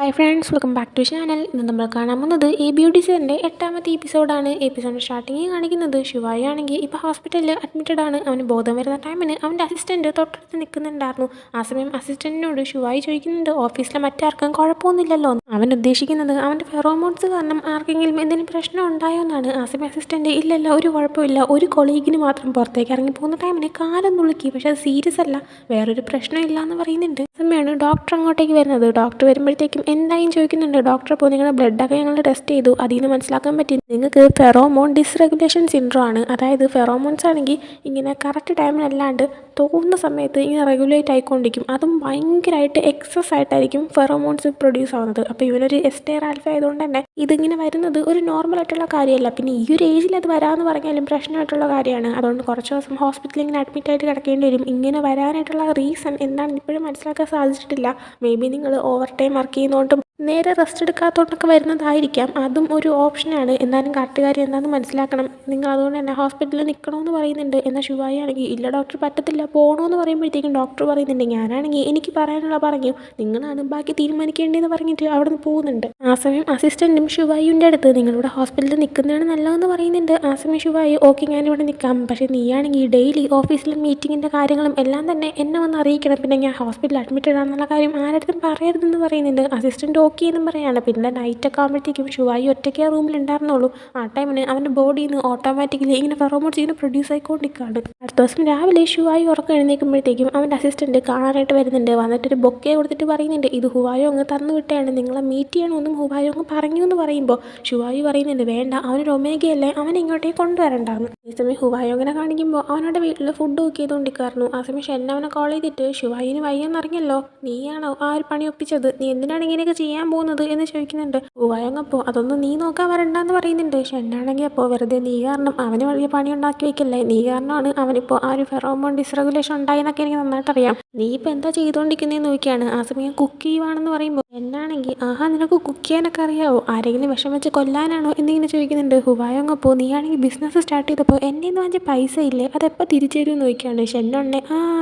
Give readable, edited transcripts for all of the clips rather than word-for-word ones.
Hi friends, welcome back to channel. ഇന്ന് നമ്മൾ കാണാൻ പോകുന്നത് ഈ ബ്യൂട്ടി സീരിയലിൻ്റെ 8ാമത്തെ എപ്പിസോഡാണ്. എപ്പിസോഡിൻ്റെ സ്റ്റാർട്ടിങ്ങിൽ കാണിക്കുന്നത് ശിവായി ആണെങ്കിൽ ഇപ്പോൾ ഹോസ്പിറ്റലിൽ അഡ്മിറ്റഡ് ആണ്. അവന് ബോധം വരുന്ന ടൈമിന് അവൻ്റെ അസിസ്റ്റൻറ്റ് തൊട്ടടുത്ത് നിൽക്കുന്നുണ്ടായിരുന്നു. ആ സമയം അസിസ്റ്റൻറ്റിനോട് ശിവായി ചോദിക്കുന്നുണ്ട് ഓഫീസിലെ മറ്റാർക്കും കുഴപ്പമൊന്നുമില്ലല്ലോ. അവൻ ഉദ്ദേശിക്കുന്നത് അവൻ്റെ ഫെറോമോൺസ് കാരണം ആർക്കെങ്കിലും എന്തെങ്കിലും പ്രശ്നം ഉണ്ടായോ എന്നാണ്. ആ സമയം അസിസ്റ്റൻറ്റ് ഇല്ലല്ല, ഒരു കുഴപ്പമില്ല, ഒരു കൊളീഗിന് മാത്രം പുറത്തേക്ക് ഇറങ്ങി പോകുന്ന ടൈമിന് കാലം നുളുക്കി, പക്ഷെ അത് സീരിയസ് അല്ല, വേറൊരു പ്രശ്നമില്ല എന്ന് പറയുന്നുണ്ട്. ആ സമയമാണ് ഡോക്ടർ അങ്ങോട്ടേക്ക് വരുന്നത്. ഡോക്ടർ വരുമ്പോഴത്തേക്കും എന്തായും ചോദിക്കുന്നുണ്ട്. ഡോക്ടർ അപ്പോൾ നിങ്ങളുടെ ബ്ലഡൊക്കെ ഞങ്ങൾ ടെസ്റ്റ് ചെയ്തു, അതിൽ നിന്ന് മനസ്സിലാക്കാൻ പറ്റി നിങ്ങൾക്ക് ഫെറോമോൺ ഡിസ്റെഗുലേഷൻ സിൻഡ്രോം ആണ്. അതായത് ഫെറോമോൺസ് ആണെങ്കിൽ ഇങ്ങനെ കറക്റ്റ് ടൈമിനല്ലാണ്ട് തോന്നുന്ന സമയത്ത് ഇങ്ങനെ റെഗുലേറ്റ് ആയിക്കൊണ്ടിരിക്കും. അതും ഭയങ്കരമായിട്ട് എക്സസ് ആയിട്ടായിരിക്കും ഫെറോമോൺസ് പ്രൊഡ്യൂസ് ആവുന്നത്. അപ്പോൾ ഇവനൊരു എസ്റ്റേർ ആൽഫ ആയതുകൊണ്ട് തന്നെ ഇതിങ്ങനെ വരുന്നത് ഒരു നോർമൽ ആയിട്ടുള്ള കാര്യമല്ല. പിന്നെ ഈ ഒരു ഏജിൽ അത് വരാമെന്ന് പറഞ്ഞാലും പ്രശ്നമായിട്ടുള്ള കാര്യമാണ്. അതുകൊണ്ട് കുറച്ച് ദിവസം ഹോസ്പിറ്റലിൽ ഇങ്ങനെ അഡ്മിറ്റ് ആയിട്ട് കിടക്കേണ്ടി വരും. ഇങ്ങനെ വരാനായിട്ടുള്ള റീസൺ എന്താണെന്ന് ഇപ്പോഴും മനസ്സിലാക്കാൻ സാധിച്ചിട്ടില്ല. മേ ബി നിങ്ങൾ ഓവർ ടൈം വർക്ക് ചെയ്യുന്നതുകൊണ്ടും നേരെ റെസ്റ്റ് എടുക്കാത്തതുകൊണ്ടൊക്കെ വരുന്നതായിരിക്കാം. അതും ഒരു ഓപ്ഷനാണ്. എന്നാലും കറക്റ്റ് കാര്യം എന്താണെന്ന് മനസ്സിലാക്കണം. നിങ്ങൾ അതുകൊണ്ട് തന്നെ ഹോസ്പിറ്റലിൽ നിൽക്കണമെന്ന് പറയുന്നുണ്ട്. എന്നാൽ ശിവായി ആണെങ്കിൽ ഇല്ല ഡോക്ടർ പറ്റത്തില്ല, പോകണമെന്ന് പറയുമ്പോഴത്തേക്കും ഡോക്ടർ പറയുന്നുണ്ട് ഞാനാണെങ്കിൽ എനിക്ക് പറയാനുള്ള പറഞ്ഞു, നിങ്ങളാണ് ബാക്കി തീരുമാനിക്കേണ്ടതെന്ന് പറഞ്ഞിട്ട് അവിടെ നിന്ന് പോകുന്നുണ്ട്. ആ സമയം അസിസ്റ്റൻറ്റും ശിവായിൻ്റെ അടുത്ത് നിങ്ങളിവിടെ ഹോസ്പിറ്റലിൽ നിൽക്കുന്നതാണ് നല്ലതെന്ന് പറയുന്നുണ്ട്. ആ സമയം ശിവായി ഓക്കെ ഞാനിവിടെ നിൽക്കാം, പക്ഷേ നീയാണെങ്കിൽ ഡെയിലി ഓഫീസിലെ മീറ്റിങ്ങിൻ്റെ കാര്യങ്ങളും എല്ലാം തന്നെ എന്നെ വന്ന് അറിയിക്കണം. പിന്നെ ഞാൻ ഹോസ്പിറ്റലിൽ അഡ്മിറ്റഡ് ആണെന്നുള്ള കാര്യം ആരടുത്തും പറയരുതെന്ന് പറയുന്നുണ്ട്. അസിസ്റ്റൻറ്റ് ഓക്കെ എന്നും പറയാണ്. പിന്നെ നൈറ്റൊക്കെ ആകുമ്പോഴത്തേക്കും ശിവായി ഒറ്റയ്ക്ക് ആ റൂമിൽ ഉണ്ടായിരുന്നുള്ളൂ. ആ ടൈമിന് അവൻ്റെ ബോഡിയിൽ നിന്ന് ഓട്ടോമാറ്റിക്കലി ഇങ്ങനെ ഫെറോമോൺസ് ഇങ്ങനെ പ്രൊഡ്യൂസ് ആയിക്കൊണ്ടിരിക്കുകയാണ്. അടുത്ത ദിവസം രാവിലെ ശിവായി ഉറക്കം എഴുന്നേൽക്കുമ്പോഴത്തേക്കും അവൻ്റെ അസിസ്റ്റൻറ്റ് കാണാനായിട്ട് വരുന്നുണ്ട്. വന്നിട്ടൊരു ബൊക്കെ കൊടുത്തിട്ട് പറയുന്നുണ്ട് ഇത് ഹുവായോ അങ്ങ് തന്നു വിട്ടതാണ്, നിങ്ങളെ മീറ്റ് ചെയ്യണമെന്നും ഹുവായോ അങ്ങ് പറഞ്ഞു എന്ന് പറയുമ്പോൾ ശിവായി പറയുന്നുണ്ട് വേണ്ട, അവനൊരു ഒമേഗയല്ലേ, അവനെ ഇങ്ങോട്ടേക്ക് കൊണ്ടുവരണ്ടാന്ന്. ഈ സമയം ഹുവായോ അങ്ങനെ കാണിക്കുമ്പോൾ അവനോട് വീട്ടിൽ ഫുഡ് കുക്ക് ചെയ്തുകൊണ്ടിരിക്കായിരുന്നു. ആ സമയം ഷെന്ന അവനെ കോൾ ചെയ്തിട്ട് ശിവായിന് വയ്യെന്നറിഞ്ഞല്ലോ, നീയാണോ ആ ഒരു പണി ഒപ്പിച്ചത്, നീ എന്തിനാണ് ഇങ്ങനെയൊക്കെ ചെയ്യാൻ പോകുന്നത് എന്ന് ചോദിക്കുന്നുണ്ട്. ഹുവായോങ്ങപ്പോൾ അതൊന്നും നീ നോക്കാൻ വരണ്ടെന്ന് പറയുന്നുണ്ട്. ഷെന്നാണെങ്കിൽ അപ്പോൾ വെറുതെ നീ കാരണം അവന് വലിയ പണി ഉണ്ടാക്കി വയ്ക്കല്ലേ, നീ കാരണമാണ് അവനിപ്പോൾ ആ ഒരു ഫെറോമോൺ ഡിസ്റെഗുലേഷൻ ഉണ്ടായെന്നൊക്കെ എനിക്ക് നന്നായിട്ടറിയാം, നീ ഇപ്പോൾ എന്താ ചെയ്തുകൊണ്ടിരിക്കുന്നതെന്ന് നോക്കിയാണ്. ആ സമയം കുക്ക് ചെയ്യുവാണെന്ന് പറയുമ്പോൾ എന്നാണെങ്കിൽ ആഹാ നിനക്ക് കുക്ക് ചെയ്യാനൊക്കെ അറിയാവോ, ആരെങ്കിലും വിഷം വെച്ച് കൊല്ലാനാണോ എന്നിങ്ങനെ ചോദിക്കുന്നുണ്ട്. ഹുവായോങ്ങപ്പോൾ നീയാണെങ്കിൽ ബിസിനസ് സ്റ്റാർട്ട് ചെയ്തപ്പോൾ എൻ്റെ നിന്ന് വാങ്ങിച്ച പൈസ ഇല്ലേ അതെപ്പോൾ തിരിച്ചു തരുമെന്ന് നോക്കിയാണ്. ഷെന്നുണ്ണെ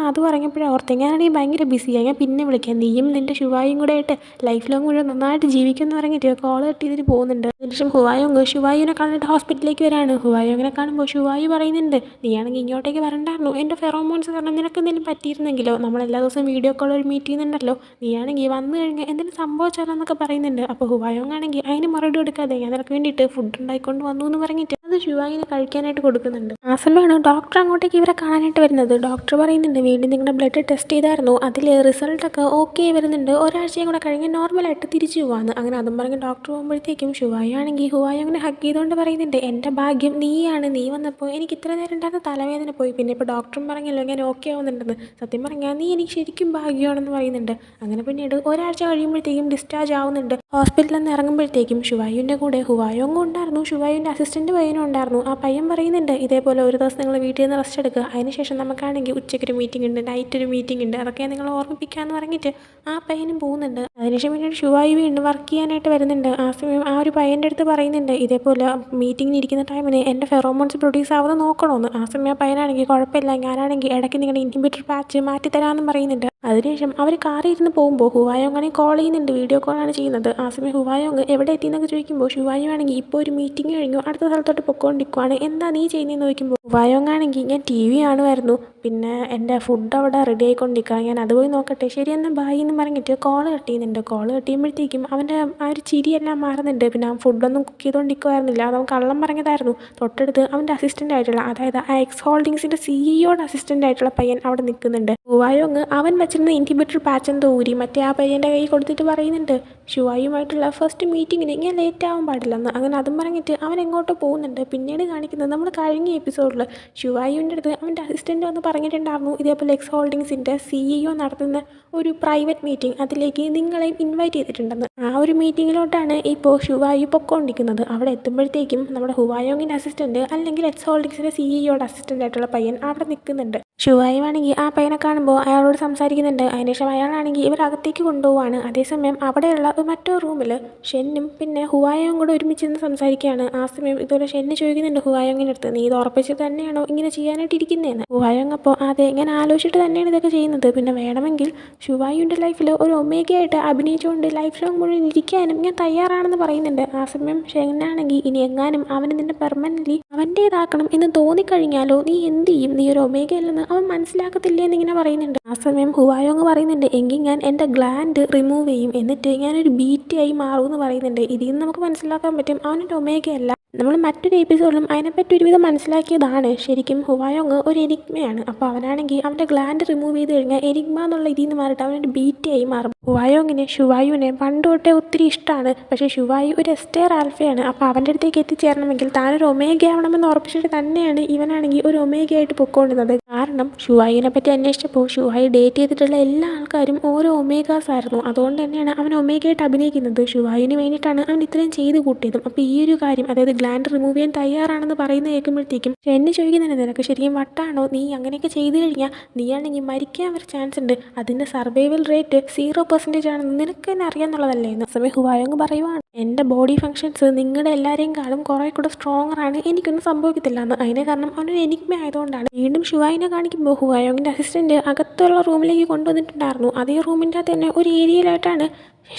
അത് പറഞ്ഞപ്പോഴേ ഓർത്തെ, ഞാനാണെങ്കിൽ ഭയങ്കര ബിസിയാണ്, ഞാൻ പിന്നെ വിളിക്കാം, നീയും നിൻ്റെ ശിവായും കൂടെ ആയിട്ട് ലൈഫ് ലോങ് മുഴുവൻ നന്നായിട്ട് ജീവിക്കുമെന്ന് പറഞ്ഞിട്ട് കോൾ കട്ട് ചെയ്തിട്ട് പോകുന്നുണ്ട്. അതിനുശേഷം ഹുവായോങ് ശിവായിനെ കാണാനായിട്ട് ഹോസ്പിറ്റലിലേക്ക് വരാണ്. ഹുവായോങ്ങിനെ കാണുമ്പോൾ ശിവായി പറയുന്നുണ്ട് നീയാണെങ്കിൽ ഇങ്ങോട്ടേക്ക് വരണ്ടായിരുന്നു, എൻ്റെ ഫെറോമോൺസ് കാരണം നിനക്ക് എന്തെങ്കിലും പറ്റിയിരുന്നെങ്കിലോ, നമ്മൾ എല്ലാ ദിവസവും വീഡിയോ കോൾ ഒരു മീറ്റ് ചെയ്യുന്നുണ്ടല്ലോ, നീയാണെങ്കിൽ വന്നു കഴിഞ്ഞാൽ എന്തെങ്കിലും സംഭവിച്ചാലോ എന്നൊക്കെ പറയുന്നുണ്ട്. അപ്പോൾ ഹുവായോങ് ആണെങ്കിൽ അതിന് മറുപടി കൊടുക്കാതെ ഞാൻ നിനക്ക് വേണ്ടിയിട്ട് ഫുഡ് ഉണ്ടായിക്കൊണ്ട് വന്നു എന്ന് പറഞ്ഞിട്ട് അത് ശിവായിനെ കഴിക്കാനായിട്ട് കൊടുക്കുന്നുണ്ട്. ആ സമയമാണ് ഡോക്ടർ അങ്ങോട്ടേക്ക് ഇവരെ കാണാനായിട്ട് വരുന്നത്. ഡോക്ടർ പറയുന്നുണ്ട് വീണ്ടും നിങ്ങളുടെ ബ്ലഡ് ടെസ്റ്റ് ചെയ്തായിരുന്നു, അതിൽ റിസൾട്ടൊക്കെ ഓക്കെ വരുന്നുണ്ട്, ഒരാഴ്ചയും കൂടെ കഴിഞ്ഞ് നോർമലായിട്ട് തിരിച്ചു പോകാമെന്ന്. അങ്ങനെ അതും പറഞ്ഞ് ഡോക്ടർ പോകുമ്പോഴത്തേക്കും ശിവായി ആണെങ്കിൽ ഹുവായോങ്ങിനെ ഹഗ് ചെയ്തുകൊണ്ട് പറയുന്നുണ്ട് എൻ്റെ ഭാഗ്യം നീയാണ്, നീ വന്നപ്പോൾ എനിക്ക് ഇത്ര നേരം ഉണ്ടായിരുന്ന തലവേദന പോയി, പിന്നെ ഇപ്പോൾ ഡോക്ടറും പറഞ്ഞല്ലോ ഞാൻ ഓക്കെ ആവുന്നുണ്ടെന്ന്, സത്യം പറഞ്ഞാൽ നീ എനിക്ക് ശരിക്കും ഭാഗ്യമാണെന്ന് പറയുന്നുണ്ട്. അങ്ങനെ പിന്നീട് ഒരാഴ്ച കഴിയുമ്പോഴത്തേക്കും ഡിസ്ചാർജ് ആവുന്നുണ്ട്. ഹോസ്പിറ്റലിൽ നിന്ന് ഇറങ്ങുമ്പോഴത്തേക്കും ശിവായുവിൻ്റെ കൂടെ ഹുവായോങ്ങും ഉണ്ടായിരുന്നു, ശിവായുവിൻ്റെ അസിസ്റ്റൻറ്റ് പയ്യനും ഉണ്ടായിരുന്നു. ആ പയ്യൻ പറയുന്നുണ്ട് ഇതേപോലെ ഒരു ദിവസം നിങ്ങൾ വീട്ടിൽ നിന്ന് റെസ്റ്റ് എടുക്കുക, അതിനുശേഷം നമുക്കാണെങ്കിൽ ഉച്ചയ്ക്കൊരു മീറ്റിംഗ് ഉണ്ട്, നൈറ്റ് ഒരു മീറ്റിംഗ് ഉണ്ട്, അതൊക്കെ നിങ്ങൾ ഓർമ്മിപ്പിക്കാമെന്ന് പറഞ്ഞിട്ട് ആ പയ്യനും പോകുന്നുണ്ട്. അതിനുശേഷം പിന്നീട് ശിവായു വീണ്ടും വർക്ക് ചെയ്യാനായിട്ട് വരുന്നുണ്ട്. ആ സമയം ആ ഒരു പയ്യൻ്റെ അടുത്ത് പറയുന്നുണ്ട് ഇതേപോലെ മീറ്റിങ്ങിന് ഇരിക്കുന്ന ടൈമിന് എൻ്റെ ഫെറോമോൺസ് പ്രൊഡ്യൂസ് ആവുന്നത് നോക്കണമെന്ന്. ആ സമയം ആ പയ്യനാണെങ്കിൽ കുഴപ്പമില്ല, ഞാനാണെങ്കിൽ ഇടയ്ക്ക് നിങ്ങളുടെ ഇൻഹിബിറ്റർ പാച്ച് മാറ്റിത്തരാമെന്നും പറയുന്നുണ്ട്. അതിനുശേഷം അവർ കാറിൽ ഇരുന്ന് പോകുമ്പോൾ ഹുവായോങ്ങാണെ കോൾ ചെയ്യുന്നുണ്ട്, വീഡിയോ കോളാണ് ചെയ്യുന്നത്. ആ സമയം ഹുവായോങ് എവിടെ എത്തിയെന്നൊക്കെ ചോദിക്കുമ്പോൾ ശിവായു ആണെങ്കിൽ ഇപ്പോൾ ഒരു മീറ്റിംഗ് കഴിഞ്ഞു അടുത്ത സ്ഥലത്തോട്ട് പൊയ്ക്കൊണ്ടിരിക്കുവാണ്, എന്താ നീ ചെയ്യുന്നതെന്ന് ചോദിക്കുമ്പോൾ ഹുവായോങ്ങാണെങ്കിൽ ഞാൻ ടി വി കാണുമായിരുന്നു, പിന്നെ എൻ്റെ ഫുഡ് അവിടെ റെഡി ആയിക്കൊണ്ടിരിക്കുക, ഞാൻ അത് പോയി നോക്കട്ടെ, ശരി എന്നാൽ ബായി എന്ന് പറഞ്ഞിട്ട് കോൾ കട്ട് ചെയ്യുന്നുണ്ട്. കോൾ കട്ട് ചെയ്യുമ്പോഴത്തേക്കും അവൻ്റെ ആ ഒരു ചിരിയെല്ലാം മാറുന്നുണ്ട്. പിന്നെ അവൻ ഫുഡൊന്നും കുക്ക് ചെയ്തുകൊണ്ടിരിക്കുമായിരുന്നില്ല, അത് അവൻ കള്ളം പറഞ്ഞതായിരുന്നു. തൊട്ടടുത്ത് അവൻ്റെ അസിസ്റ്റൻ്റ് ആയിട്ടുള്ള, അതായത് ആ എക്സ് ഹോൾഡിങ്സിൻ്റെ സിഇഒയുടെ അസിസ്റ്റൻ്റ് ആയിട്ടുള്ള പയ്യൻ അവിടെ നിൽക്കുന്നുണ്ട്. ഹുവായോങ് അവൻ വെച്ചിരുന്ന ഇൻഹിബിറ്റർ പാച്ച് എന്തോ ഊരി മറ്റേ ആ പയ്യൻ്റെ കൈ കൊടുത്തിട്ട് പറയുന്നുണ്ട് ശിവായുമായിട്ടുള്ള ഫസ്റ്റ് മീറ്റിങ്ങിന് ഞാൻ ലേറ്റ് ആവാൻ പാടില്ലെന്ന്. അങ്ങനെ അതും പറഞ്ഞിട്ട് അവൻ എങ്ങോട്ടോ പോകുന്നുണ്ട്. പിന്നീട് കാണിക്കുന്നത് നമ്മൾ കഴിഞ്ഞ എപ്പിസോഡിൽ ശിവായുവിൻ്റെ അടുത്ത് അവൻ്റെ അസിസ്റ്റൻ്റ് വന്ന് പറഞ്ഞിട്ടുണ്ടായിരുന്നു ഇതേപോലെ എക്സ് ഹോൾഡിങ്സിൻ്റെ സിഇഒ നടത്തുന്ന ഒരു പ്രൈവറ്റ് മീറ്റിംഗ്, അതിലേക്ക് നിങ്ങളെയും ഇൻവൈറ്റ് ചെയ്തിട്ടുണ്ടെന്ന്. ആ ഒരു മീറ്റിങ്ങിലോട്ടാണ് ഇപ്പോൾ ശിവായു പൊക്കോണ്ടിരിക്കുന്നത്. അവിടെ എത്തുമ്പോഴത്തേക്കും നമ്മുടെ ഹുവായോങ്ങിൻ്റെ അസിസ്റ്റൻറ്റ് അല്ലെങ്കിൽ എക്സ് ഹോൾഡിങ്സിൻ്റെ സിഇഒയുടെ അസിസ്റ്റൻ്റ് ആയിട്ടുള്ള പയ്യൻ അവിടെ നിൽക്കുന്നുണ്ട്. ഷുവായുവാണെങ്കിൽ ആ പയ്യനെ കാണുമ്പോൾ അയാളോട് സംസാരിക്കുന്നുണ്ട്. അതിനുശേഷം അയാളാണെങ്കിൽ ഇവരകത്തേക്ക് കൊണ്ടുപോവാണ്. അതേസമയം അവിടെയുള്ള മറ്റൊരു റൂമിൽ ഷെന്നും പിന്നെ ഹുവായോയും കൂടെ ഒരുമിച്ചിരുന്ന് സംസാരിക്കുകയാണ്. ആ സമയം ഇതുപോലെ ഷെന്ന് ചോദിക്കുന്നുണ്ട് ഹുവായോങ്ങിൻ്റെ അടുത്ത്, നീ ഇത് ഉറപ്പിച്ചിട്ട് തന്നെയാണോ ഇങ്ങനെ ചെയ്യാനായിട്ട് ഇരിക്കുന്നതെന്ന്. ഹുവായോങ് അപ്പോൾ അതെ, ഞാൻ ആലോചിച്ചിട്ട് തന്നെയാണ് ഇതൊക്കെ ചെയ്യുന്നത്. പിന്നെ വേണമെങ്കിൽ ഷുവായുവിൻ്റെ ലൈഫിൽ ഒരു ഒമേഗയായിട്ട് അഭിനയിച്ചുകൊണ്ട് ലൈഫ് ലോങ് മുഴുവൻ ഇരിക്കാനും ഞാൻ തയ്യാറാണെന്ന് പറയുന്നുണ്ട്. ആ സമയം ഷെന്നാണെങ്കിൽ ഇനി എങ്ങാനും അവന് നിന്നെ പെർമനൻ്റ്ലി അവൻ്റേതാക്കണം എന്ന് തോന്നിക്കഴിഞ്ഞാലോ നീ എന്ത് ചെയ്യും, നീ ഒരു ഒമേഗയല്ലെന്ന് അവൻ മനസ്സിലാക്കത്തില്ലേ എന്നിങ്ങനെ പറയുന്നുണ്ട്. ആ സമയം ഹുവായോങ് പറയുന്നുണ്ട്, എങ്കിൽ ഞാൻ എൻ്റെ ഗ്ലാൻഡ് റിമൂവ് ചെയ്യും, എന്നിട്ട് ഞാനൊരു ബീറ്റിയായി മാറും എന്ന് പറയുന്നുണ്ട്. ഇതിൽ നിന്ന് നമുക്ക് മനസ്സിലാക്കാൻ പറ്റും അവനൊരു ഒമേഗയല്ല. നമ്മൾ മറ്റൊരു എപ്പിസോഡിലും അതിനെപ്പറ്റി ഒരുവിധം മനസ്സിലാക്കിയതാണ്. ശരിക്കും ഹുവായോങ് ഒരു എനിഗ്മയാണ്. അപ്പോൾ അവനാണെങ്കിൽ അവൻ്റെ ഗ്ലാൻഡ് റിമൂവ് ചെയ്ത് കഴിഞ്ഞാൽ എനിഗ്മ എന്നുള്ള ഇതിൽ നിന്ന് മാറിയിട്ട് അവനൊരു ബീറ്റിയായി മാറും. ഹുവായോങ്ങിന് ഷുവായുവിനെ പണ്ട് തൊട്ടേ ഒത്തിരി ഇഷ്ടമാണ്. പക്ഷേ ഷുവായു ഒരു എസ്റ്റേർ ആൽഫയാണ്. അപ്പോൾ അവൻ്റെ അടുത്തേക്ക് എത്തിച്ചേരണമെങ്കിൽ താനൊരു ഒമേഗ ആവണമെന്ന് ഉറപ്പിച്ചിട്ട് തന്നെയാണ് ഇവനാണെങ്കിൽ ഒരു ഒമേഗയായിട്ട് പൊയ്ക്കൊണ്ടിരുന്നത്. കാരണം ഷുവായുവിനെ പറ്റി അന്വേഷിച്ചപ്പോൾ ഷുവായു ഡേറ്റ് ചെയ്തിട്ടുള്ള എല്ലാ ആൾക്കാരും ഓരോ ഒമേഗാസ് ആയിരുന്നു. അതുകൊണ്ട് തന്നെയാണ് അവൻ ഒമേഗയായിട്ട് അഭിനയിക്കുന്നത്. ഷുവായുവിന് വേണ്ടിയിട്ടാണ് അവൻ ഇത്രയും ചെയ്ത് കൂട്ടിയതും. അപ്പോൾ ഈ ഒരു കാര്യം, അതായത് ഗ്ലാൻഡ് റിമൂവ് ചെയ്യാൻ തയ്യാറാണെന്ന് പറയുന്നത് കേൾക്കുമ്പോഴത്തേക്കും എന്നെ ചോദിക്കുന്നുണ്ട്, നിനക്ക് ശരിക്കും വട്ടാണോ, നീ അങ്ങനെയൊക്കെ ചെയ്തു കഴിഞ്ഞാൽ നീയാണെങ്കിൽ മരിക്കാൻ ഒരു ചാൻസ് ഉണ്ട്, അതിൻ്റെ സർവൈവൽ റേറ്റ് 0% ആണെന്ന് നിനക്ക് തന്നെ അറിയാമെന്നുള്ളതല്ലേ എന്ന്. സമയം ഹുവായോങ് പറയുവാണ്, എൻ്റെ ബോഡി ഫങ്ഷൻസ് നിങ്ങളുടെ എല്ലാവരെയും കാളും കുറേ കൂടെ സ്ട്രോങ്ങർ ആണ്, എനിക്കൊന്നും സംഭവിക്കത്തില്ല എന്ന്. അതിന് കാരണം അവനൊരു എനിഗ്മ ആയതുകൊണ്ടാണ്. വീണ്ടും ഷുവായിനെ കാണിക്കുമ്പോൾ ഹുവായോങ്ങിൻ്റെ അസിസ്റ്റൻറ്റ് അകത്തുള്ള റൂമിലേക്ക് കൊണ്ടുവന്നിട്ടുണ്ടായിരുന്നു. അതേ റൂമിൻ്റെ അകത്ത് തന്നെ ഒരു ഏരിയയിലായിട്ടാണ്